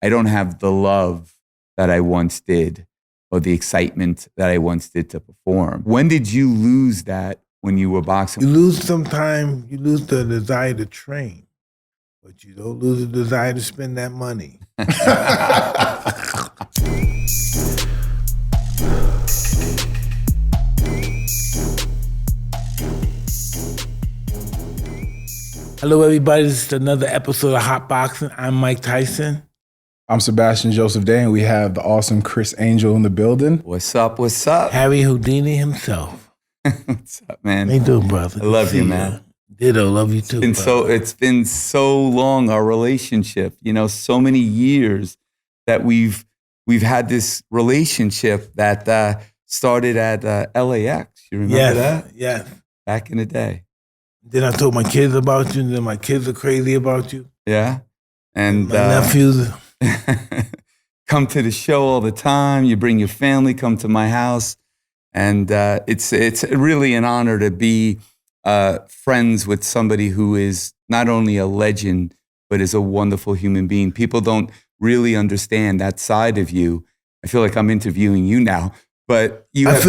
I don't have the love that I once did or the excitement that I once did to perform. When did you lose that when you were boxing? You lose sometime, you lose the desire to train, but you don't lose the desire to spend that money. Hello, everybody. This is another episode of Hotboxin. I'm Mike Tyson. I'm Sebastian Joseph Day, and we have the awesome Criss Angel in the building. What's up? What's up? Harry Houdini himself. What's up, man? How you doing, brother? I love you, man. Ditto, love you too. It's been so long, our relationship. You know, so many years that we've had this relationship that started at LAX. You remember that? Yes. Back in the day. Then I told my kids about you, and then my kids are crazy about you. Yeah. And my nephews come to the show all the time. You bring your family, come to my house. And it's really an honor to be friends with somebody who is not only a legend, but is a wonderful human being. People don't really understand that side of you. I feel like I'm interviewing you now. But you have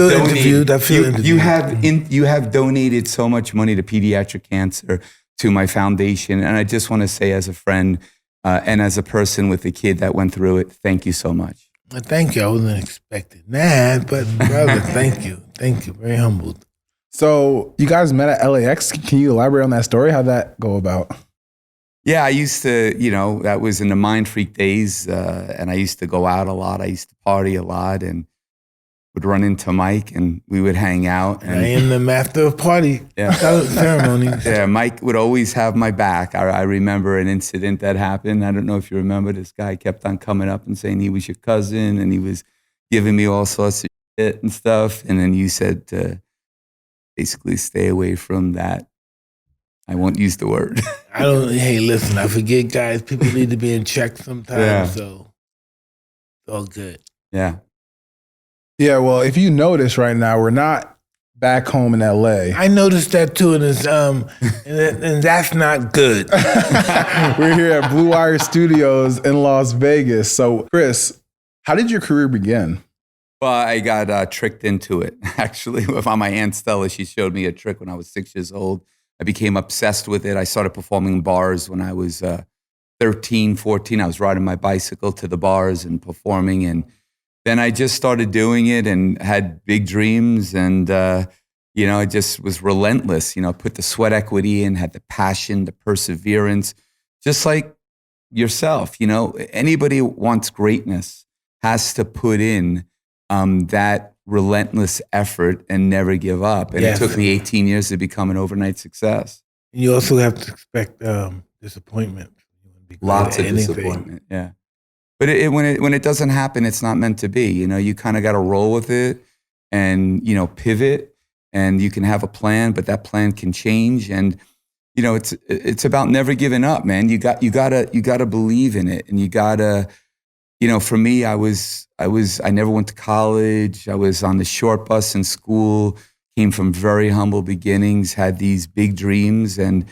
donated so much money to pediatric cancer, to my foundation. And I just want to say, as a friend and as a person with a kid that went through it, thank you so much. Thank you. I wasn't expecting that, but brother, thank you. Thank you. Very humbled. So you guys met at LAX. Can you elaborate on that story? How'd that go about? Yeah, I used to, that was in the Mindfreak days. And I used to go out a lot. I used to party a lot and would run into Mike and we would hang out. And I am the master of party ceremonies. Yeah, Mike would always have my back. I remember an incident that happened. I don't know if you remember. This guy kept on coming up and saying he was your cousin and he was giving me all sorts of shit and stuff. And then you said to basically stay away from that. I won't use the word. Hey, listen, I forget, guys. People need to be in check sometimes, so it's all good. Yeah. Yeah, well, if you notice right now, we're not back home in LA. I noticed that too, and it's and that's not good. We're here at Blue Wire Studios in Las Vegas. So, Criss, how did your career begin? Well, I got tricked into it, actually. On my Aunt Stella, she showed me a trick when I was 6 years old. I became obsessed with it. I started performing in bars when I was 13, 14. I was riding my bicycle to the bars and performing, and then I just started doing it and had big dreams, and I just was relentless. Put the sweat equity in, had the passion, the perseverance, just like yourself. Anybody who wants greatness has to put in that relentless effort and never give up. And It took me 18 years to become an overnight success. You also have to expect disappointment. Lots of disappointment. Yeah. But when it doesn't happen, it's not meant to be. You kind of got to roll with it and, pivot, and you can have a plan, but that plan can change. And, it's about never giving up, man. You gotta believe in it. And you gotta, for me, I never went to college. I was on the short bus in school, came from very humble beginnings, had these big dreams and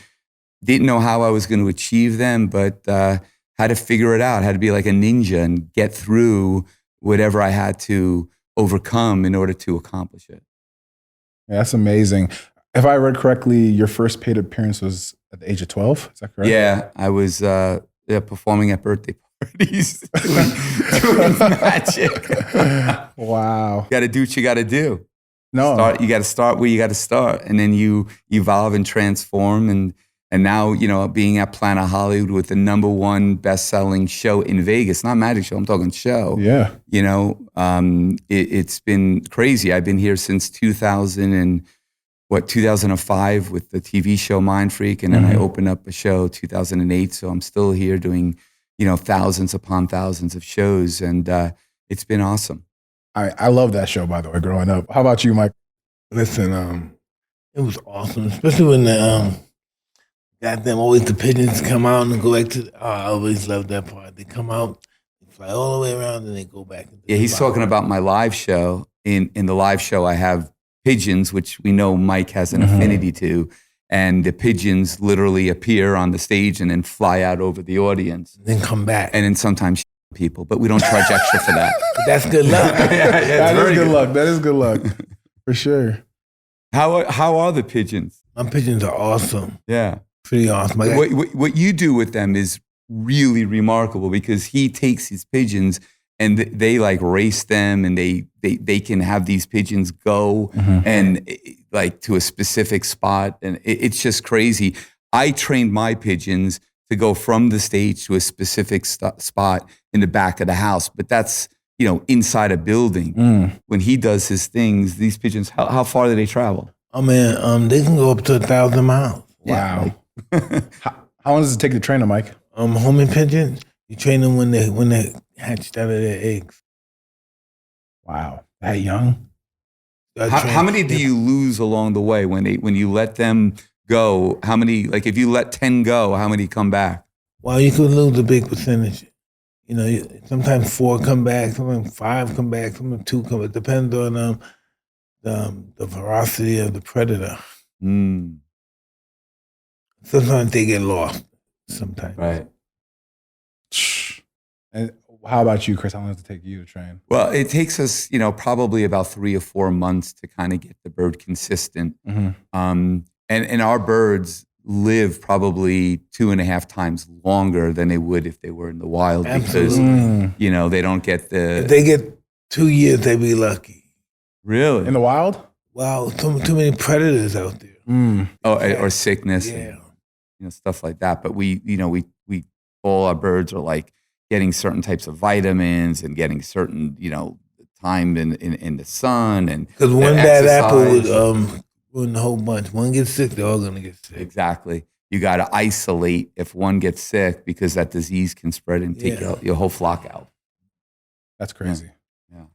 didn't know how I was going to achieve them, but, had to figure it out, had to be like a ninja and get through whatever I had to overcome in order to accomplish it. Yeah, that's amazing. If I read correctly, your first paid appearance was at the age of 12, is that correct? Yeah, I was performing at birthday parties, doing magic. Wow. You got to do what you got to do. No. You got to start where you got to start, and then you evolve and transform. And now, being at Planet Hollywood with the #1 best-selling show in Vegas, not magic show, I'm talking show. Yeah. It's been crazy. I've been here since 2005 with the TV show Mindfreak, and then I opened up a show 2008. So I'm still here doing, thousands upon thousands of shows, and it's been awesome. I love that show, by the way, growing up. How about you, Mike? Listen, it was awesome, especially when always the pigeons come out and go back to. I always loved that part. They come out, they fly all the way around, and they go back. Yeah, he's talking about my live show. In the live show, I have pigeons, which we know Mike has an affinity to, and the pigeons literally appear on the stage and then fly out over the audience. Then come back. And then sometimes people, but we don't charge extra for that. That's good luck. That is good luck. That is good luck. For sure. How are the pigeons? My pigeons are awesome. Yeah. Pretty awesome. What you do with them is really remarkable because he takes his pigeons and they like race them, and they can have these pigeons go and like to a specific spot, and it's just crazy. I trained my pigeons to go from the stage to a specific spot in the back of the house, but that's inside a building. When he does his things, these pigeons, how far do they travel? Oh man, they can go up to 1,000 miles. Wow. How long does it take to train them, Mike? Homing pigeons, you train them when they hatched out of their eggs. Wow, that young? How many do you lose along the way when you let them go? How many, like if you let 10 go, how many come back? Well, you could lose a big percentage. Sometimes 4 come back, sometimes 5 come back, sometimes 2 come back. It depends on the ferocity of the predator. Sometimes they get lost. Sometimes. Right. And how about you, Criss? How long does it take you to train? Well, it takes us, probably about 3 or 4 months to kind of get the bird consistent. And our birds live probably 2.5 times longer than they would if they were in the wild. Absolutely. Because, they don't get If they get 2 years, they'd be lucky. Really? In the wild? Wow, too many predators out there. Or sickness. Yeah. And, stuff like that. But we all our birds are like getting certain types of vitamins and getting certain, time in the sun. And because one bad apple would ruin the whole bunch. One gets sick, they're all going to get sick. Exactly. You got to isolate if one gets sick because that disease can spread and take your whole flock out. That's crazy. Yeah.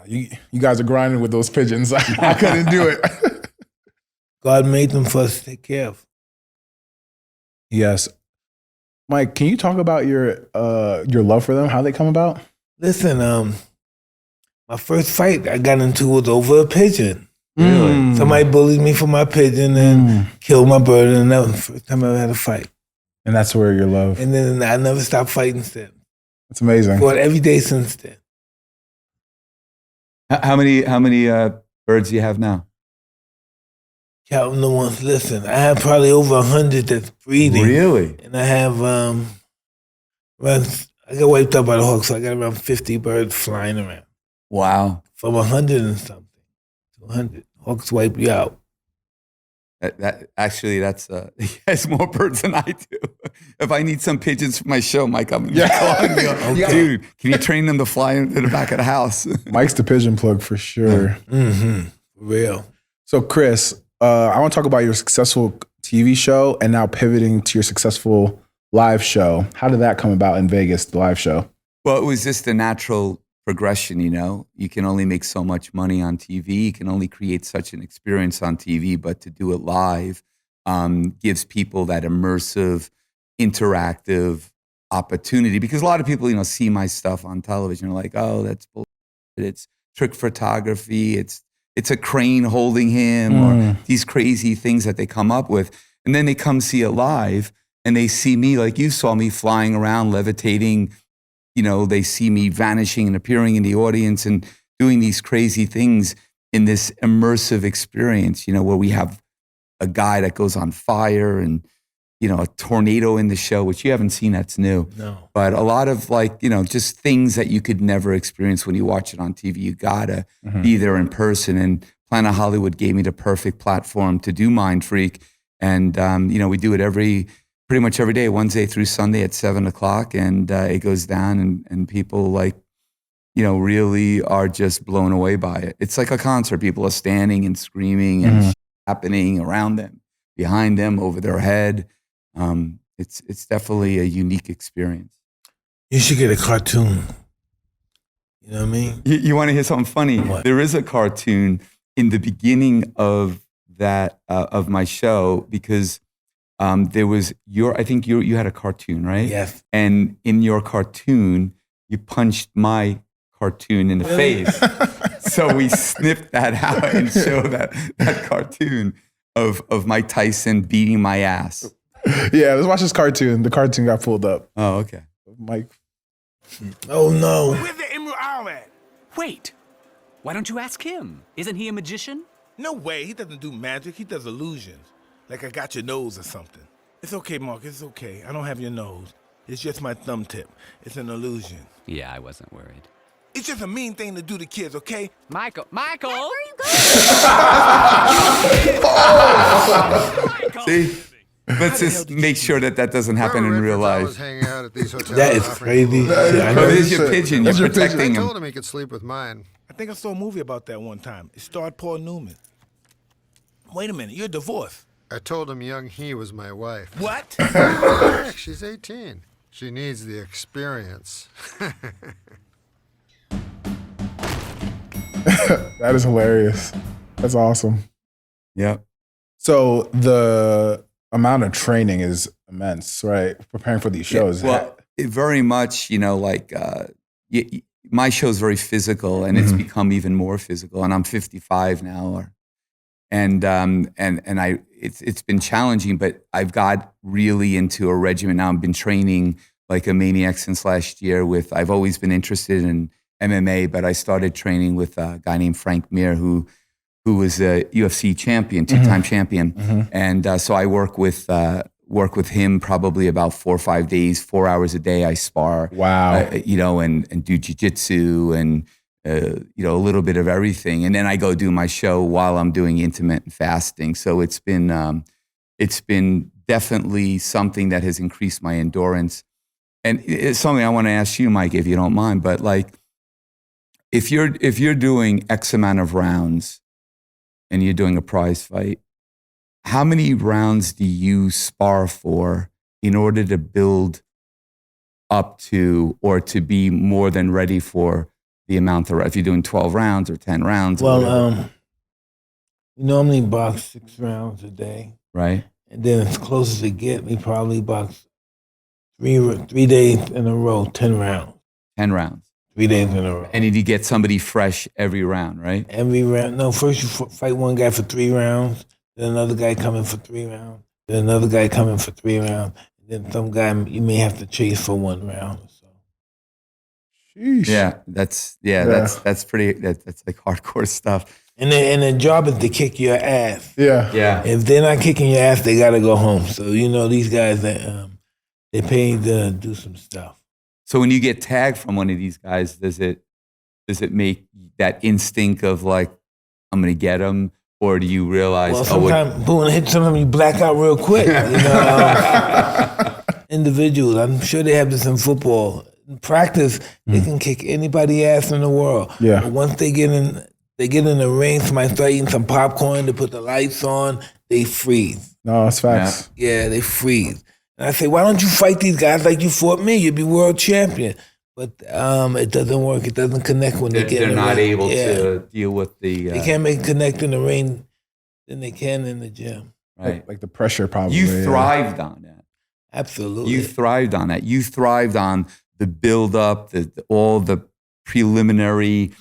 You guys are grinding with those pigeons. I couldn't do it. God made them for us to take care of. Yes. Mike, can you talk about your love for them, how they come about? Listen, my first fight I got into was over a pigeon. Really? Somebody bullied me for my pigeon and killed my bird, and that was the first time I ever had a fight. And that's where your love. And then I never stopped fighting since. That's amazing. Fought every day since then. How many birds do you have now? Counting the ones. Listen, I have probably over 100 that's breeding. Really? And I have I got wiped out by the hawk, so I got around 50 birds flying around. Wow. From 100 and something to 100. Hawks wipe you out. That's he has more birds than I do. If I need some pigeons for my show, Mike, I'm calling me. Okay. Dude, can you train them to fly into the back of the house? Mike's the pigeon plug for sure. For real. So, Criss, I want to talk about your successful TV show and now pivoting to your successful live show. How did that come about in Vegas, the live show? Well, it was just a natural progression, You can only make so much money on TV. You can only create such an experience on TV, but to do it live gives people that immersive, interactive opportunity. Because a lot of people, see my stuff on television, are like, oh, that's bullshit. It's trick photography. It's a crane holding him or these crazy things that they come up with. And then they come see it live and they see me like you saw me flying around, levitating. They see me vanishing and appearing in the audience and doing these crazy things in this immersive experience, where we have a guy that goes on fire and, a tornado in the show, which you haven't seen, that's new. No. But a lot of just things that you could never experience when you watch it on TV. You gotta be there in person. And Planet Hollywood gave me the perfect platform to do Mindfreak. And, we do it pretty much every day, Wednesday through Sunday at 7:00. And it goes down and people really are just blown away by it. It's like a concert. People are standing and screaming and happening around them, behind them, over their head. It's definitely a unique experience. You should get a cartoon. You know what I mean? You want to hear something funny? What? There is a cartoon in the beginning of that of my show because there was I think you had a cartoon, right? Yes. And in your cartoon, you punched my cartoon in the face. So we snipped that out and showed that cartoon of Mike Tyson beating my ass. Yeah, let's watch this cartoon. The cartoon got pulled up. Oh, okay. Mike Oh no. Where's the Emerald Owl at? Wait, why don't you ask him? Isn't he a magician? No way, he doesn't do magic, he does illusions. Like I got your nose or something. It's okay, Mark, it's okay. I don't have your nose. It's just my thumb tip. It's an illusion. Yeah, I wasn't worried. It's just a mean thing to do to kids, okay? Michael! Where are you going? See? Let's just make sure that doesn't happen in real life. That is crazy. Oh, there's your pigeon. You're I protecting told him. him he could sleep with mine. I think I saw a movie about that one time. It starred Paul Newman. Wait a minute, you're divorced. I told him young he was my wife. What? Heck, she's 18. She needs the experience. That is hilarious. That's awesome. Yep. So the amount of training is immense, right? Preparing for these shows. Well, it very much, like my show's very physical, and it's become even more physical. And I'm 55 now, and it's been challenging, but I've got really into a regimen now. I've been training like a maniac since last year. I've always been interested in MMA, but I started training with a guy named Frank Mir, who was a UFC champion, two-time champion, and so I work with him probably about 4 or 5 days, 4 hours a day. I spar, and do jiu-jitsu and a little bit of everything, and then I go do my show while I'm doing intermittent fasting. So it's been definitely something that has increased my endurance, and it's something I want to ask you, Mike, if you don't mind, but like. If you're doing X amount of rounds and you're doing a prize fight, how many rounds do you spar for in order to build up to or to be more than ready for the amount of, if you're doing 12 rounds or 10 rounds? Well, we normally box 6 rounds a day. Right. And then as close as it get, we probably box 3 days in a row, 10 rounds. 10 rounds. 3 days in a row. And you get somebody fresh every round, right? Every round. No, first you fight one guy for 3 rounds, then another guy coming for 3 rounds, then another guy coming for 3 rounds, and then some guy you may have to chase for 1 round. So. Sheesh. Yeah, that's pretty. That's like hardcore stuff. And the job is to kick your ass. Yeah. If they're not kicking your ass, they gotta go home. So these guys they pay to do some stuff. So when you get tagged from one of these guys, does it make that instinct of like, I'm gonna get him, or do you realize? Well, sometimes you black out real quick. Individuals, I'm sure they have this in football. In practice, they can kick anybody's ass in the world. Yeah. But once they get in the ring, somebody start eating some popcorn, they put the lights on, they freeze. No, that's facts. Yeah, they freeze. And I say, why don't you fight these guys like you fought me? You'd be world champion. But it doesn't work. It doesn't connect when they get in the ring. They're not able to deal with the... They can't make a connect in the ring than they can in the gym. Right. Like the pressure probably. You thrived on that. Absolutely. You thrived on that. You thrived on the build-up, all the preliminary,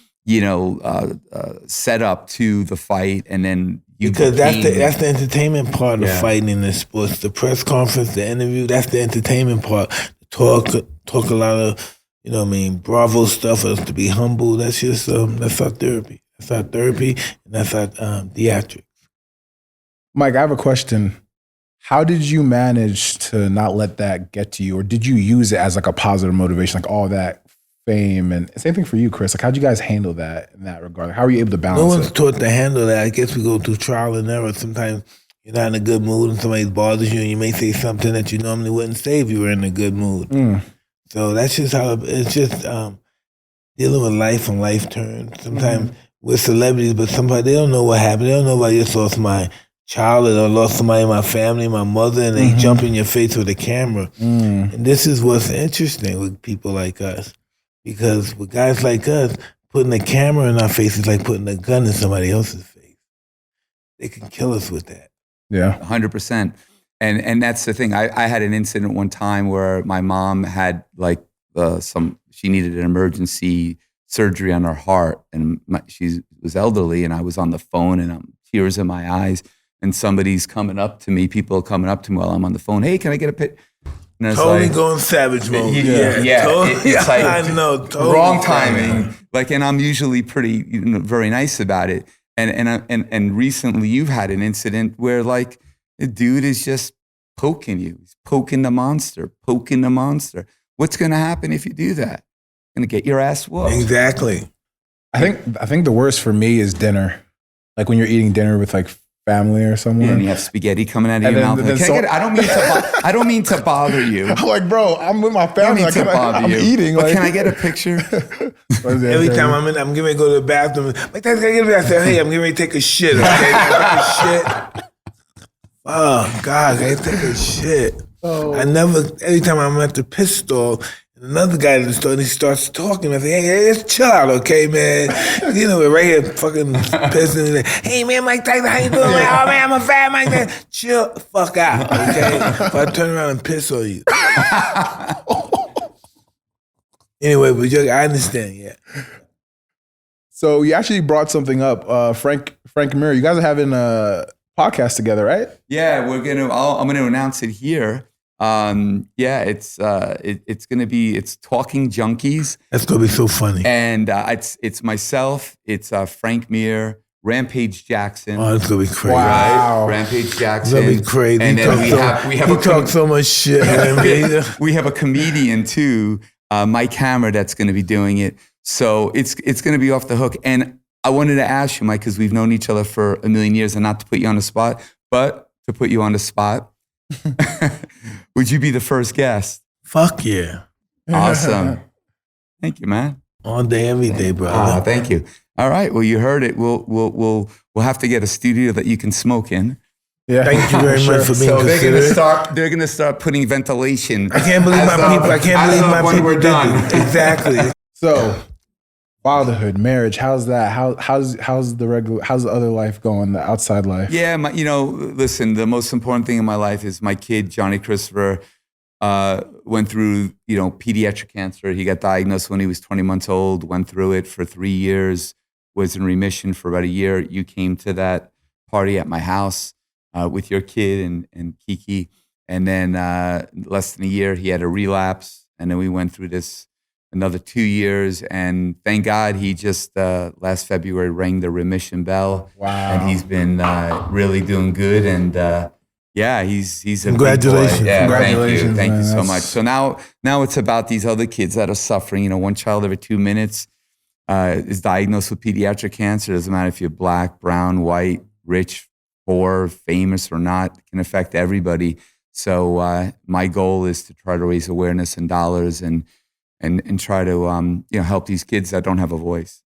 setup to the fight, and then... Because that's the entertainment part of fighting in this sports. The press conference, the interview, that's the entertainment part. Talk a lot of, bravo stuff for us to be humble. That's just that's our therapy. That's our therapy, and that's our theatrics. Mike, I have a question. How did you manage to not let that get to you, or did you use it as like a positive motivation, like all that fame? And same thing for you, Criss. Like, how'd you guys handle that in that regard? How were you able to balance it? No one's taught to handle that. I guess we go through trial and error. Sometimes you're not in a good mood and somebody bothers you and you may say something that you normally wouldn't say if you were in a good mood. So that's just how it's just dealing with life and life turns. Sometimes we're celebrities, but they don't know what happened. They don't know if I just lost my child or lost somebody in my family, my mother, and they jump in your face with a camera. And this is what's interesting with people like us. Because with guys like us, putting a camera in our face is like putting a gun in somebody else's face. They can kill us with that. Yeah. 100%. And that's the thing. I had an incident one time where my mom had like she needed an emergency surgery on her heart, and she was elderly, and I was on the phone and I'm tears in my eyes, and somebody's coming up to me, people are coming up to me while I'm on the phone. Hey, can I get a pic? And it's Totally like, going savage mode. yeah. Totally, It's like I know. Totally wrong savage. timing. Like, and I'm usually pretty, very nice about it. And recently you've had an incident where like the dude is just poking you. He's poking the monster. What's going to happen if you do that? Going to get your ass whooped. Exactly. I think the worst for me is dinner. Like when you're eating dinner with like family or someone. Yeah, and you have spaghetti coming out of your then- mouth. then Like, I don't mean to bother you. I'm like, bro, I'm with my I don't family. mean to bother I'm you. eating. But like, can I get a picture? Every time I'm getting ready to go to the bathroom, like, can I get I say, hey, I'm getting ready to take a shit. Okay, can I take a shit. Oh God, I take a shit. Every time I'm at the piss stall, and another guy in the store, and he starts talking. I say, hey, let's chill out, okay, man? We're right here fucking pissing. Like, hey, man, Mike Tyson, how you doing? Like, oh, man, I'm a fat Mike Tyson. Chill the fuck out, okay? If I turn around and piss on you. Anyway, but I understand, yeah. So you actually brought something up, Frank Mir. You guys are having a podcast together, right? Yeah, I'm gonna announce it here. It's Talking Junkies, That's gonna be so funny. and it's myself, it's Frank Mir, Rampage Jackson. Oh, it's gonna be crazy. Wow. Right? Rampage It's Jackson. gonna be crazy. And then we He talks so much shit. Man. we have a comedian too, Mike Hammer, that's going to be doing it. So it's going to be off the hook. And I wanted to ask you, Mike, because we've known each other for a million years, and not to put you on the spot, but to put you on the spot, would you be the first guest? Fuck yeah. Awesome. Thank you, man. All day, every day, brother. Thank you. All right. Well, you heard it. We'll have to get a studio that you can smoke in. Yeah. Thank you very much for being So considerate. they're gonna start putting ventilation. I can't believe my people. I can't believe my people we're did done. it. Exactly. So fatherhood, marriage, how's that? How's the other life going, the outside life? Yeah, listen, the most important thing in my life is my kid, Johnny Christopher, went through, pediatric cancer. He got diagnosed when he was 20 months old, went through it for 3 years, was in remission for about a year. You came to that party at my house with your kid and Kiki. And then less than a year, he had a relapse. And then we went through this another 2 years. And thank God he just last February rang the remission bell. Wow. And he's been really doing good. And he's a Congratulations. big boy. Yeah, Congratulations, thank you man. so That's- much. So now it's about these other kids that are suffering. One child every 2 minutes is diagnosed with pediatric cancer. Doesn't matter if you're black, brown, white, rich, poor, famous or not. It can affect everybody. So my goal is to try to raise awareness and dollars and try to help these kids that don't have a voice.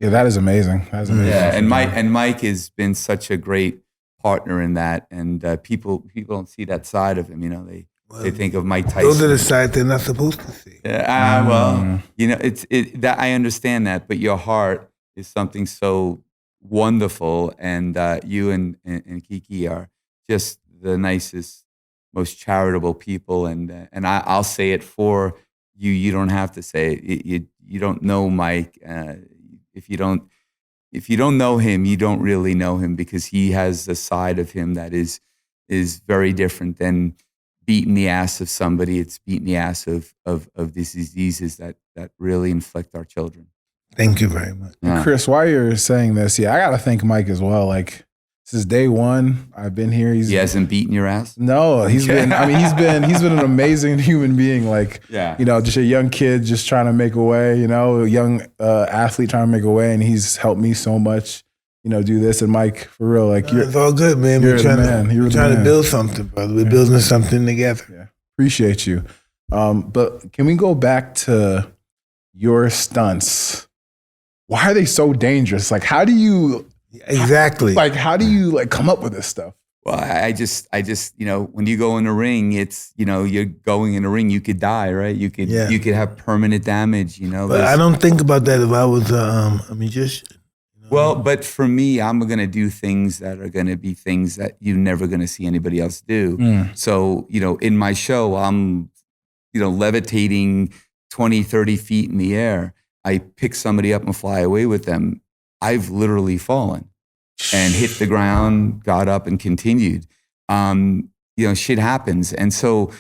Yeah, that is amazing. That is amazing. Yeah, and Mike has been such a great partner in that, and people don't see that side of him. They think of Mike Tyson. Those are the sides they're not supposed to see. That I understand that, but your heart is something so wonderful, and you and Kiki are just the nicest, most charitable people, and I'll say it for you. You don't have to say it. You don't know Mike. If you don't know him, you don't really know him, because he has a side of him that is very different than beating the ass of somebody. It's beating the ass of these diseases that really inflict our children. Thank you very much. Yeah. Chris, while you're saying this, I got to thank Mike as well. Like, since day one, I've been here. He hasn't beaten your ass? No, he's been an amazing human being. Like, Yeah. just a young kid just trying to make a way, a young athlete trying to make a way. And he's helped me so much, do this. And Mike, for real, like, It's all good, man. you're We're the trying man. You're we're the trying to man. build something, brother. We're building something together. Yeah. Appreciate you. But can we go back to your stunts? Why are they so dangerous? Like, how do you Exactly. come up with this stuff? Well, I just, when you go in the ring, it's, you're going in the ring, you could die, right? You could have permanent damage, But I don't think about that if I was a magician. Well, but for me, I'm going to do things that are going to be things that you're never going to see anybody else do. So, in my show, I'm, levitating 20, 30 feet in the air. I pick somebody up and fly away with them. I've literally fallen and hit the ground, got up and continued. Shit happens. And so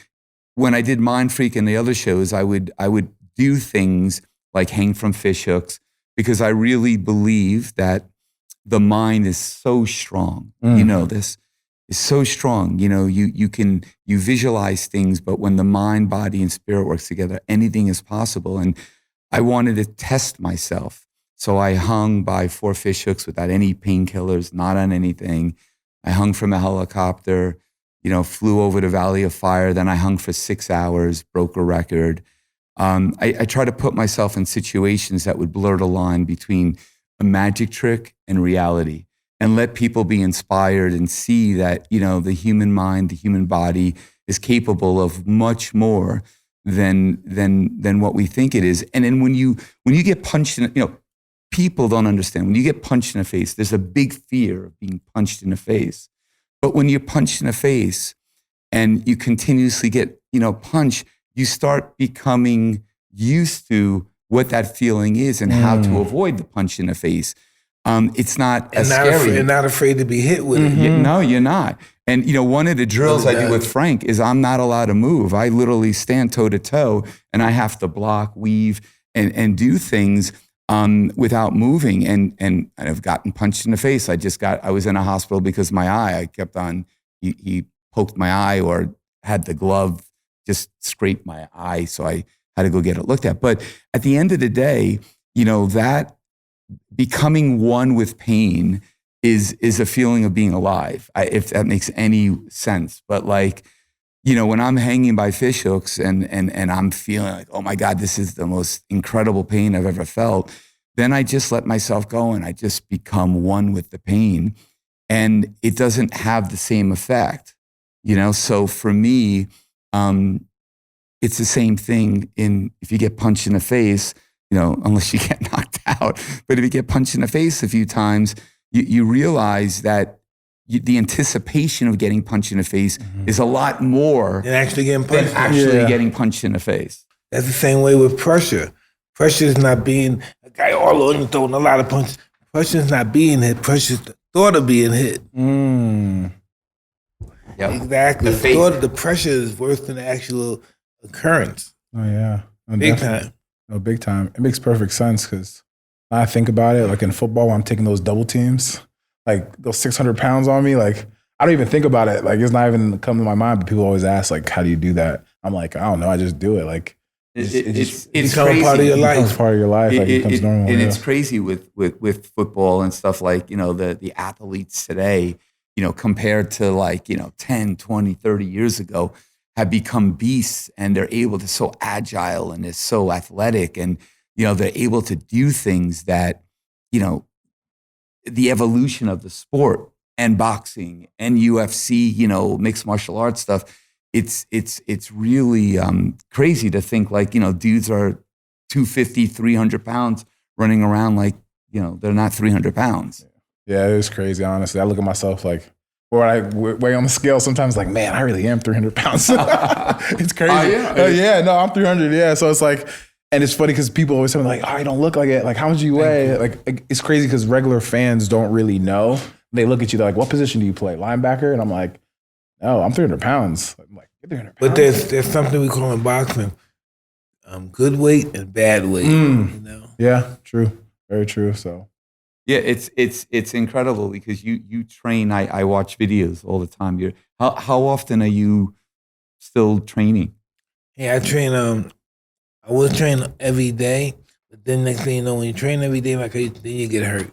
when I did Mindfreak and the other shows, I would do things like hang from fish hooks because I really believe that the mind is so strong. You know, this is so strong. You know, you visualize things, but when the mind, body, and spirit works together, anything is possible. And I wanted to test myself. So I hung by 4 fish hooks without any painkillers, not on anything. I hung from a helicopter, you know, flew over the Valley of Fire. Then I hung for 6 hours, broke a record. I try to put myself in situations that would blur the line between a magic trick and reality and let people be inspired and see that, you know, the human mind, the human body is capable of much more than what we think it is. And then when you get punched in, you know, people don't understand. When you get punched in the face, there's a big fear of being punched in the face. But when you're punched in the face and you continuously get, you know, punched, you start becoming used to what that feeling is and how to avoid the punch in the face. It's not as scary. And not afraid to be hit with it. No, you're not. And, you know, one of the drills I do with Frank is I'm not allowed to move. I literally stand toe to toe and I have to block, weave, and do things without moving. And I've gotten punched in the face. I was in a hospital because my eye, I kept on, he poked my eye or had the glove just scrape my eye. So I had to go get it looked at. But at the end of the day, you know, that becoming one with pain is a feeling of being alive, if that makes any sense. But like, you know, when I'm hanging by fish hooks and I'm feeling like, oh my God, this is the most incredible pain I've ever felt, then I just let myself go and I just become one with the pain. And it doesn't have the same effect, you know? So for me, it's the same thing if you get punched in the face, you know, unless you get knocked out. But if you get punched in the face a few times, you realize that the anticipation of getting punched in the face is a lot more than actually getting punched. Getting punched in the face. That's the same way with pressure. Pressure is not being a guy all on you throwing a lot of punches. Pressure is not being hit. Pressure is the thought of being hit. Yep. Exactly. The pressure is worse than the actual occurrence. Oh yeah, no, Big definitely. time. No, big time. It makes perfect sense because I think about it, like in football, when I'm taking those double teams, like those 600 pounds on me, like I don't even think about it. Like it's not even come to my mind, but people always ask, like, how do you do that? I'm like, I don't know. I just do it. Like It's becomes crazy. part of your life. It becomes part of your life. Like it becomes normal. And yeah. it's crazy with football and stuff like, you know, the athletes today, you know, compared to like, you know, 10, 20, 30 years ago, have become beasts and they're able to so agile and they're so athletic and, you know, they're able to do things that, you know, the evolution of the sport and boxing and UFC, you know, mixed martial arts stuff. It's really crazy to think like, you know, dudes are 250, 300 pounds running around like, you know, they're not 300 pounds. Yeah, it is crazy, honestly. I look at myself like, or I weigh on the scale sometimes like, man, I really am 300 pounds. It's crazy. No, I'm 300. Yeah. So it's like, and it's funny because people always tell me like, oh, you don't look like it. Like, how much do you weigh? Like, it's crazy because regular fans don't really know. They look at you, they're like, what position do you play? Linebacker? And I'm like, no, I'm 300 pounds. I'm like, you're 300 pounds. But there's something we call in boxing, good weight and bad weight. You know? Yeah, true. Very true. So. Yeah, it's incredible because you train. I watch videos all the time. How often are you still training? Yeah, I train. I was training every day, but then next thing you know, when you train every day, like then you get hurt.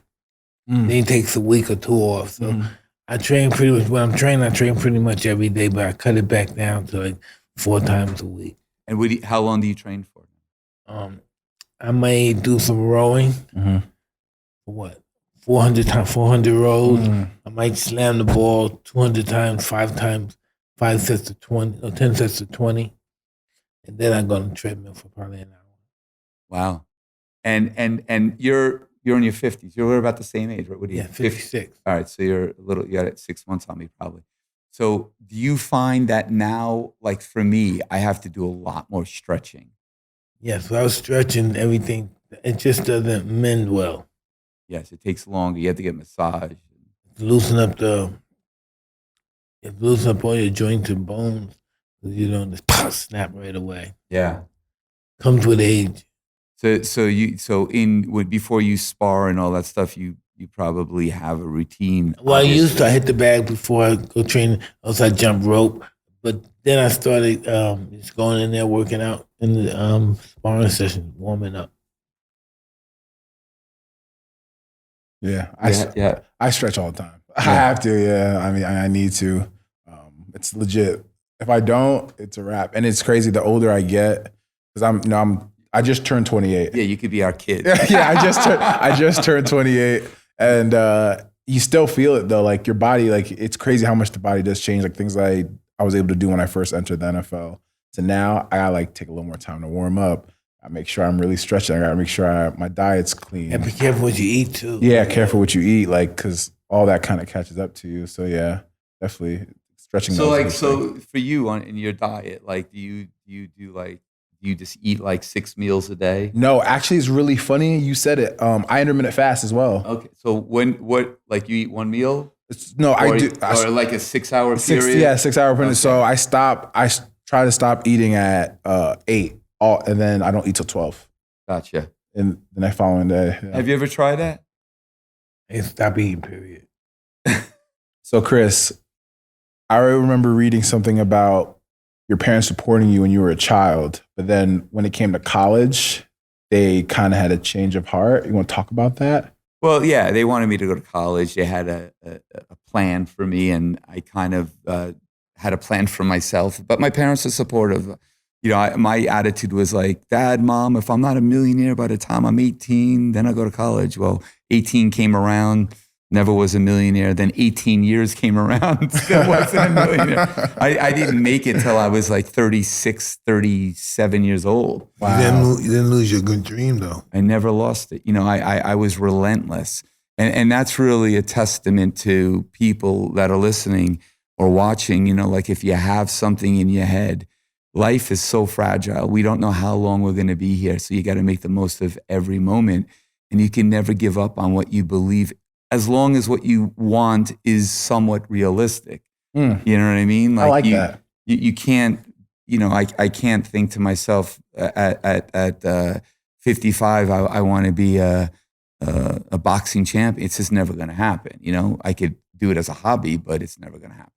Then it takes a week or 2 off. So I train pretty much. When I'm training, I train pretty much every day, but I cut it back down to like 4 times a week. And how long do you train for? I may do some rowing. What? 400 rows. I might slam the ball 200 times, 5 sets of 20, or 10 sets of 20. And then I go on the treadmill for probably an hour. Wow. And you're in your 50s. You're about the same age, right? What are you? Yeah, 56. All right. So you got 6 months on me probably. So do you find that now, like for me, I have to do a lot more stretching? Yes, I was stretching everything. It just doesn't mend well. Yes, it takes longer. You have to get massage. Loosen up all your joints and bones. You don't just pop, snap right away. Yeah. Comes with age. Before you spar and all that stuff, you probably have a routine. Well, I used obviously. to hit the bag before I go train. Also, I jump rope. But then I started just going in there, working out in the sparring session, warming up. Yeah, Yeah. I stretch all the time. I have to. Yeah, I mean, I need to. It's legit. If I don't, it's a wrap. And it's crazy. The older I get, because I just turned 28. Yeah, you could be our kid. Yeah, I just turned 28, and you still feel it though. Like your body, like it's crazy how much the body does change. Like things I was able to do when I first entered the NFL. So now I gotta like take a little more time to warm up. I make sure I'm really stretching. I gotta make sure my diet's clean. And be careful what you eat too. Yeah, careful what you eat, like because all that kind of catches up to you. So yeah, definitely stretching. So for you in your diet, like do you just eat like 6 meals a day? No, actually, it's really funny. You said it. I intermittent fast as well. Okay, so you eat one meal? I do. Or like a 6 hour period? 6 hour period. Okay. So I try to stop eating at 8, and then I don't eat till 12. Gotcha. And the next following day. Yeah. Have you ever tried that? And stop eating, period. So Criss, I remember reading something about your parents supporting you when you were a child, but then when it came to college, they kind of had a change of heart. You want to talk about that? Well, yeah, they wanted me to go to college. They had a plan for me, and I kind of had a plan for myself. But my parents are supportive. You know, my attitude was like, Dad, Mom, if I'm not a millionaire by the time I'm 18, then I go to college. Well, 18 came around, never was a millionaire. Then 18 years came around, still wasn't a millionaire. I didn't make it till I was like 36, 37 years old. Wow. You didn't lose your good dream, though. I never lost it. You know, I was relentless. And that's really a testament to people that are listening or watching. You know, like if you have something in your head, life is so fragile. We don't know how long we're going to be here. So you got to make the most of every moment. And you can never give up on what you believe, as long as what you want is somewhat realistic. You know what I mean? I like that. You can't, you know, I can't think to myself at 55, I want to be a boxing champion. It's just never going to happen. You know, I could do it as a hobby, but it's never going to happen.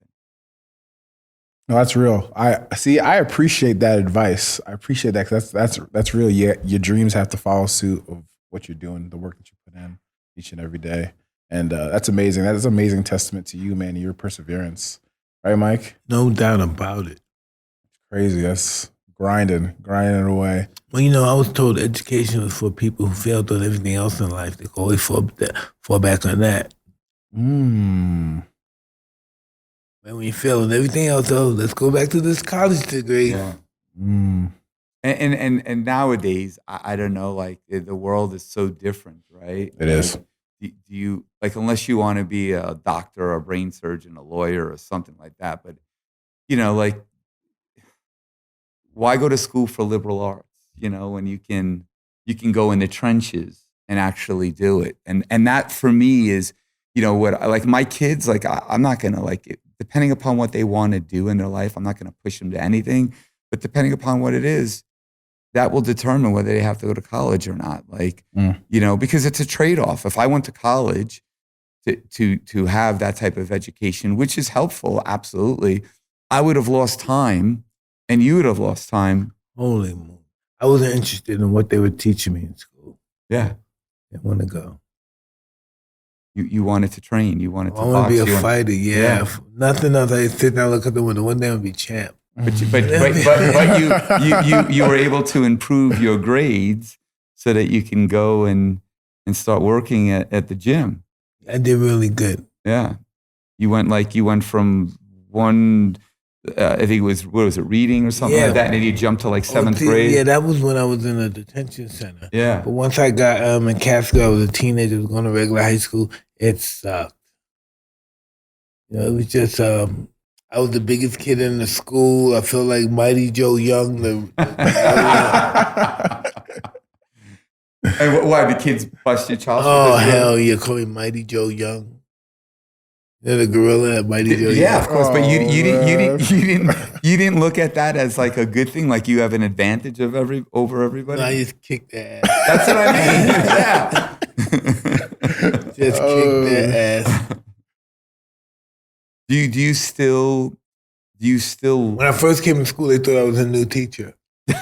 No, that's real. I appreciate that advice. I appreciate that because that's real. Yeah, your dreams have to follow suit of what you're doing, the work that you put in each and every day. And that's amazing. That is an amazing testament to you, man, and your perseverance. Right, Mike? No doubt about it. Crazy. That's grinding away. Well, you know, I was told education was for people who failed on everything else in life. They can always fall back on that. And when you fail on everything else, though, let's go back to this college degree. Yeah. And nowadays, I don't know, like the world is so different, right? It is. Do you, like, unless you want to be a doctor or a brain surgeon, a lawyer or something like that, but, you know, like, why go to school for liberal arts, you know, when you can go in the trenches and actually do it. And that for me is, you know, what I like my kids, like, I'm not going to like it, depending upon what they want to do in their life, I'm not going to push them to anything, but depending upon what it is, that will determine whether they have to go to college or not. Like, you know, because it's a trade-off. If I went to college to have that type of education, which is helpful, absolutely, I would have lost time and you would have lost time. Holy moon. I wasn't interested in what they were teaching me in school. Yeah. I want to go. You wanted to train. You wanted to I want box. to be a fighter, yeah. Nothing else. I sit down, look at the window. One day I'll be champ. But you were able to improve your grades so that you can go and start working at the gym. I did really good. Yeah, you went from one, I think it was, what was it, reading or something like that, and then you jumped to like seventh grade. Yeah, that was when I was in a detention center. Yeah, but once I got in Catskill, I was a teenager, was going to regular high school. It sucked. You know, it was just. I was the biggest kid in the school. I felt like Mighty Joe Young. And why the kids bust your chops? Oh, hell yeah. Call me Mighty Joe Young. The gorilla that mighty Joe. Yeah, of course. But you man. didn't look at that as like a good thing. Like you have an advantage of over everybody. No, I just kicked their ass. That's what I mean. Yeah. Just kicked their ass. Do you still? When I first came to school, they thought I was a new teacher.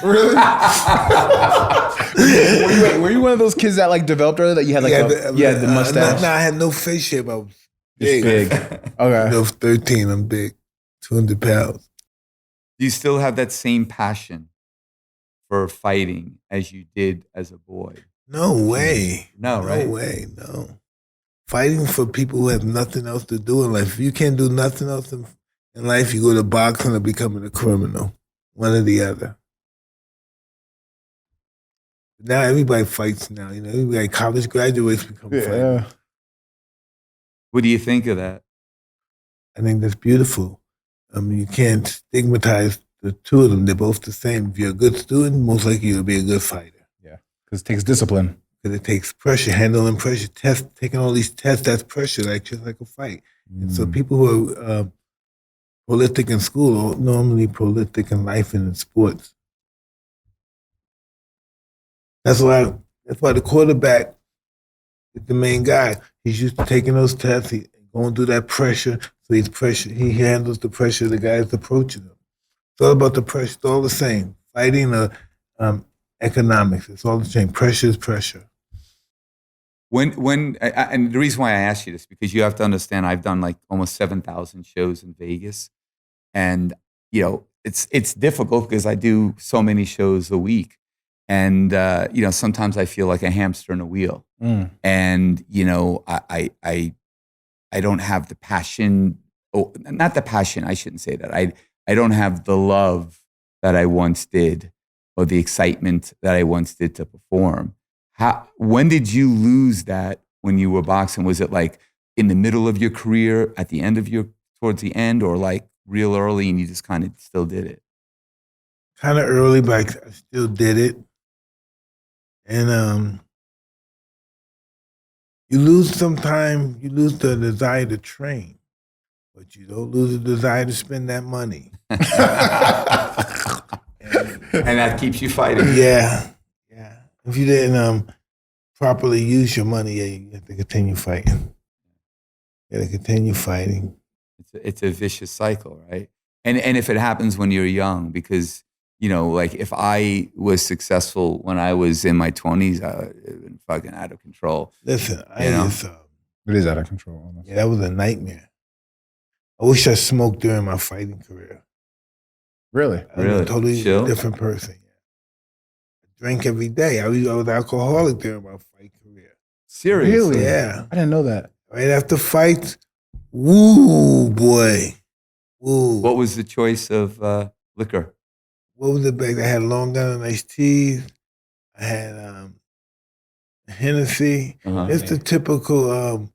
Really? were you one of those kids that like developed early that you had like the mustache? No, I had no face shape. I was Just big. Okay. I was 13. I'm big, 200 pounds. Do you still have that same passion for fighting as you did as a boy? No way. No, right? No way. No. Fighting for people who have nothing else to do in life. If you can't do nothing else in life, you go to boxing or becoming a criminal. One or the other. Now everybody fights now. You know, everybody, college graduates become fighters. What do you think of that? I think that's beautiful. I mean, you can't stigmatize the two of them. They're both the same. If you're a good student, most likely you'll be a good fighter. Yeah, because it takes discipline. Because it takes pressure, handling pressure, taking all these tests, that's pressure, like just like a fight. And so people who are prolific in school are normally prolific in life and in sports. That's why the quarterback is the main guy. He's used to taking those tests, going through that pressure. So he handles the pressure of the guys approaching him. It's all about the pressure. It's all the same. Fighting or economics. It's all the same. Pressure is pressure. And the reason why I asked you this, because you have to understand, I've done like almost 7,000 shows in Vegas. And, you know, it's difficult because I do so many shows a week. And, you know, sometimes I feel like a hamster in a wheel. And, you know, I don't have the passion, not the passion, I shouldn't say that. I don't have the love that I once did or the excitement that I once did to perform. When did you lose that when you were boxing? Was it like in the middle of your career, at the end of towards the end, or like real early and you just kind of still did it? Kind of early, but I still did it. And you lose the desire to train, but you don't lose the desire to spend that money. And that keeps you fighting. Yeah. If you didn't properly use your money, you have to continue fighting. You got to continue fighting. It's a vicious cycle, right? And if it happens when you're young, because, you know, like if I was successful when I was in my 20s, I would have been fucking out of control. Listen, it is out of control. Almost. Yeah, that was a nightmare. I wish I smoked during my fighting career. Really? I was a totally different person. I drank every day. I was alcoholic during my fight career. Seriously? Really? Yeah. I didn't know that. Right after fights, woo, boy. Woo. What was the choice of liquor? What was the bag? I had Long Island iced teas. I had Hennessy. It's the typical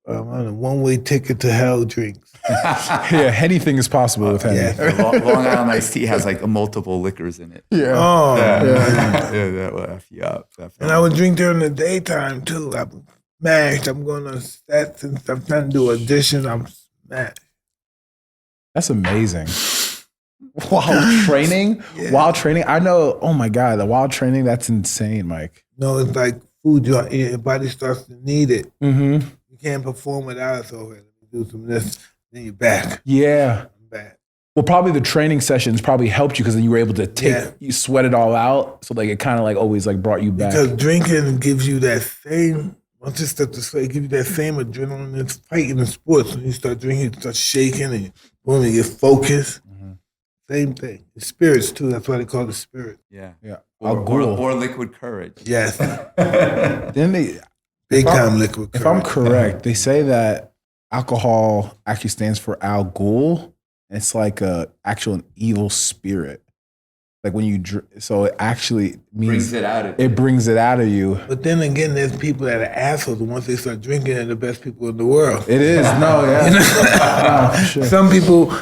one-way ticket to hell drinks. Yeah, anything is possible with Henny. Yeah. Long Island iced tea has like multiple liquors in it. Yeah. Oh, Yeah, that will F you up. and I would drink during the daytime too. I'm smashed. I'm going on sets and stuff, trying to do auditions. I'm smashed. That's amazing. While training? Yeah. While training? I know, oh my God, the while training, that's insane, Mike. No, it's like food. Your body starts to need it. Mm-hmm. You can't perform without it. So let me do some of this. Then you're back. Yeah. I'm back. Well, probably the training sessions probably helped you because then you were able to you sweat it all out. So like it kind of like always like brought you back. Because drinking gives you that same, once you start to sweat, it gives you that same adrenaline that's fighting in sports. When you start drinking, you start shaking and boom, you get focused. Mm-hmm. Same thing. The spirits too. That's why they call it spirit. Yeah. Or liquid courage. Yes. Then they Big time liquid courage. If I'm correct, they say that alcohol actually stands for Al Ghul. It's like a actual evil spirit. Like when you so it actually means it brings it out of you. But then again, there's people that are assholes. And once they start drinking, they're the best people in the world. It is. No, yeah. Sure. Some people,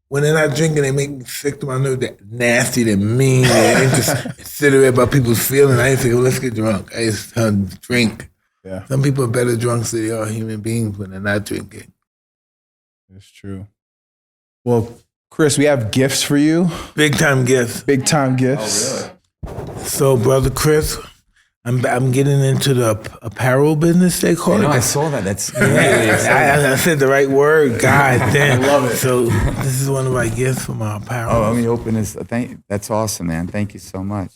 when they're not drinking, they make me sick to my nerves. They're nasty, they're mean, they're inconsiderate about people's feelings. I ain't say, well, let's get drunk. I just drink. Yeah, Some people are better drunks than they are human beings when they're not drinking. it's true. Well, Criss, we have gifts for you. Big time gifts. Big time gifts. Oh, So, brother Criss, I'm getting into the apparel business. They call No, it. I saw that. That's really exciting. I said the right word. God damn. I love it. So this is one of my gifts for my apparel. Oh, let me open this. That's awesome, man. Thank you so much.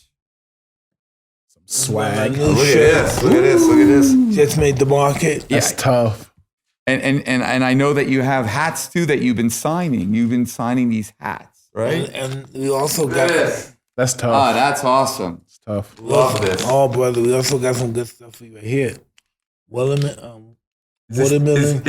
Swag. New Look at shirt. this. Look at this. Look at this. Just made the market. That's tough. And I know that you have hats too that you've been signing. You've been signing these hats, right? And we also Look got at this. That's tough. Oh, that's awesome. It's tough. Love this. Oh, brother, we also got some good stuff for you right here. Watermelon. Is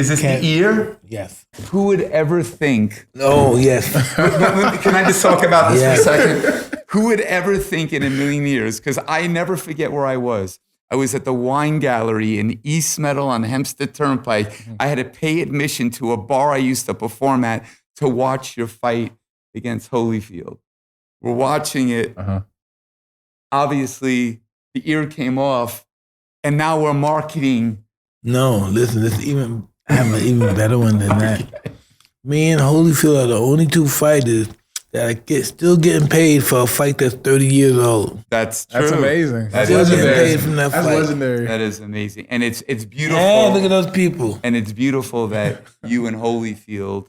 this the ear? Yes. Who would ever think? Oh, yes. Can I just talk about this Yeah. for a second? Who would ever think in a million years? Because I never forget where I was. I was at the Wine Gallery in East Meadow on Hempstead Turnpike. I had to pay admission to a bar I used to perform at to watch your fight against Holyfield. We're watching it. Obviously, the ear came off, and now we're marketing. No, listen, I have an even better one than that. Me and Holyfield are the only two fighters that are still getting paid for a fight that's 30 years old. That's true. That's amazing. That Still is getting amazing. paid from that That's fight. legendary. That is amazing. And it's beautiful. Yeah, look at those people. And it's beautiful that you and Holyfield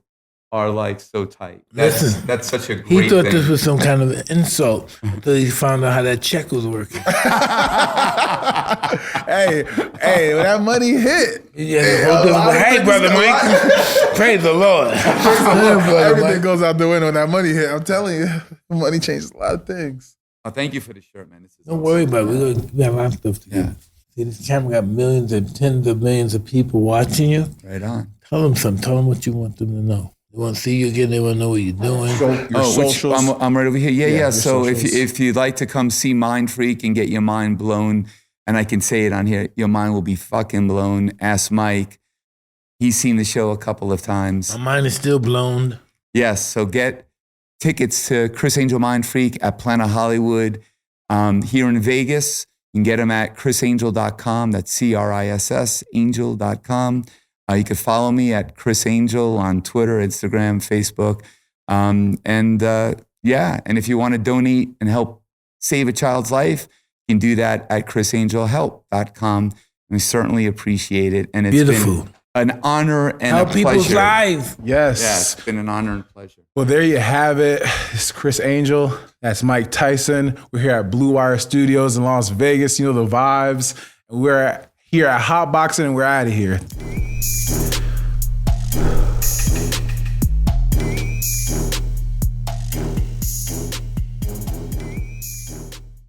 are like so tight. Listen, That's such a great He thought thing. this was some kind of an insult until he found out how that check was working. Hey, when that money hit, Hey, brother Mike, praise the Lord. everything goes out the window when that money hit. I'm telling you, money changes a lot of things. Oh, thank you for the shirt, man. This is Don't awesome. worry about it. We have our stuff to do. See, this camera got millions and tens of millions of people watching you. Right on. Tell them something. Tell them what you want them to know. They want to see you again. They want to know what you're doing. Your socials. I'm right over here. Yeah. your So socials. if you'd like to come see Mindfreak and get your mind blown, and I can say it on here, your mind will be fucking blown. Ask Mike. He's seen the show a couple of times. My mind is still blown. Yes. So get tickets to Criss Angel Mindfreak at Planet Hollywood here in Vegas. You can get them at ChrissAngel.com. That's CRISS Angel.com. You can follow me at Criss Angel on Twitter, Instagram, Facebook. And if you want to donate and help save a child's life, you can do that at ChrissAngelHelp.com. We certainly appreciate it. And it's Beautiful. been an honor and Help a people's pleasure. lives. Yes. Yeah, it's been an honor and pleasure. Well, there you have it. It's Criss Angel. That's Mike Tyson. We're here at Blue Wire Studios in Las Vegas. You know the vibes. We're here at Hotboxin, and we're out of here.